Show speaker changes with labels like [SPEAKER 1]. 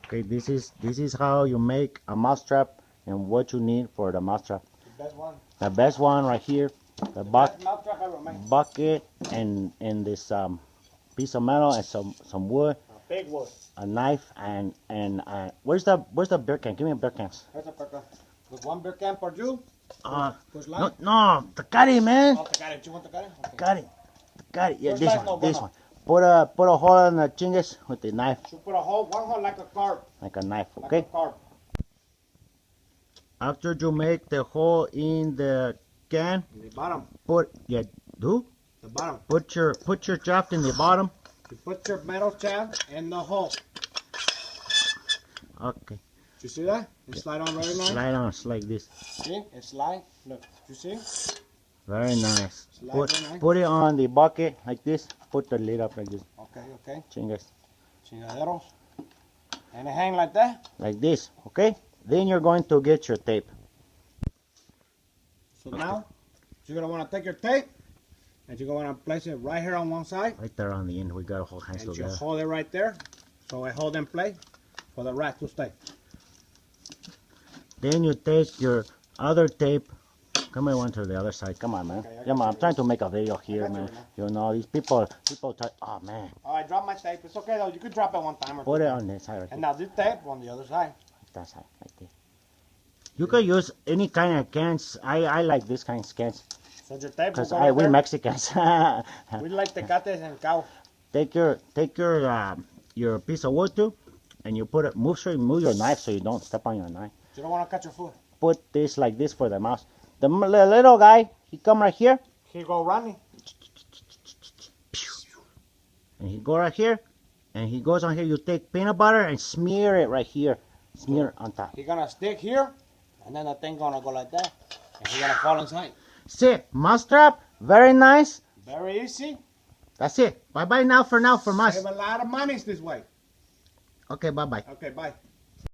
[SPEAKER 1] Okay, this is how you make a mousetrap and what you need for the mousetrap.
[SPEAKER 2] The best one.
[SPEAKER 1] The best one right here. The
[SPEAKER 2] Best mousetrap ever made.
[SPEAKER 1] bucket and this piece of metal and some wood.
[SPEAKER 2] Big wood.
[SPEAKER 1] A knife and where's the beer can? Give me a beer can.
[SPEAKER 2] There's a burger. With one beer can per Jew.
[SPEAKER 1] No, Tecate, man.
[SPEAKER 2] Oh, Tecate. You want Tecate?
[SPEAKER 1] Okay. Tecate. Yeah,
[SPEAKER 2] First
[SPEAKER 1] this
[SPEAKER 2] life,
[SPEAKER 1] one.
[SPEAKER 2] no,
[SPEAKER 1] This
[SPEAKER 2] bueno.
[SPEAKER 1] one. Put a hole in the chingus with the knife,
[SPEAKER 2] You put one hole like a carb.
[SPEAKER 1] like a knife.
[SPEAKER 2] Like
[SPEAKER 1] Okay.
[SPEAKER 2] a carb.
[SPEAKER 1] After you make the hole in the can,
[SPEAKER 2] The bottom.
[SPEAKER 1] The
[SPEAKER 2] bottom.
[SPEAKER 1] Put your shaft in the bottom.
[SPEAKER 2] You put your metal shaft in the hole.
[SPEAKER 1] Okay.
[SPEAKER 2] You see that? It slide on very nice.
[SPEAKER 1] Slide on like this.
[SPEAKER 2] See? It slide. Look. You see?
[SPEAKER 1] Very nice.
[SPEAKER 2] Slide very nice.
[SPEAKER 1] Put it on the bucket like this. Put the lid up like this.
[SPEAKER 2] Okay.
[SPEAKER 1] Chingas.
[SPEAKER 2] Chingaderos. And it hang like that.
[SPEAKER 1] Like this. Okay. Then you're going to get your tape.
[SPEAKER 2] So now, you're going to want to take your tape and you're going to want to place it right here on one side.
[SPEAKER 1] Right there on the end. We got to hold hands
[SPEAKER 2] And you
[SPEAKER 1] together.
[SPEAKER 2] hold it right there. So I hold in place for the rat to stay.
[SPEAKER 1] Then you take your other tape. Come on, one to the other side. Come on, man.
[SPEAKER 2] Okay,
[SPEAKER 1] Come on, I'm trying to make a video here, man. You know, these people try. Oh, man.
[SPEAKER 2] Oh, I dropped my tape. It's okay though. You could drop it one time or
[SPEAKER 1] Put
[SPEAKER 2] two.
[SPEAKER 1] it on this side right
[SPEAKER 2] And
[SPEAKER 1] here.
[SPEAKER 2] now this tape on the other side.
[SPEAKER 1] That side, like this. You could use any kind of cans. I like this kind of cans.
[SPEAKER 2] So your tape will
[SPEAKER 1] Because
[SPEAKER 2] go right
[SPEAKER 1] we
[SPEAKER 2] there.
[SPEAKER 1] Mexicans.
[SPEAKER 2] We like tecates and cow.
[SPEAKER 1] Take your piece of wood too, and you put it. Move your knife so you don't step on your knife.
[SPEAKER 2] You don't want to cut your foot.
[SPEAKER 1] Put this like this for the mouse. The little guy, he come right here,
[SPEAKER 2] Here go running.
[SPEAKER 1] and he go right here, and he goes on here. You take peanut butter and smear it right here. Smear it on top.
[SPEAKER 2] He's gonna stick here, and then the thing gonna go like that, and he's gonna fall inside.
[SPEAKER 1] See, mousetrap, very nice.
[SPEAKER 2] Very easy.
[SPEAKER 1] That's it. Bye bye now for mouse.
[SPEAKER 2] Save a lot of money this way.
[SPEAKER 1] Okay, bye bye.
[SPEAKER 2] Okay, bye.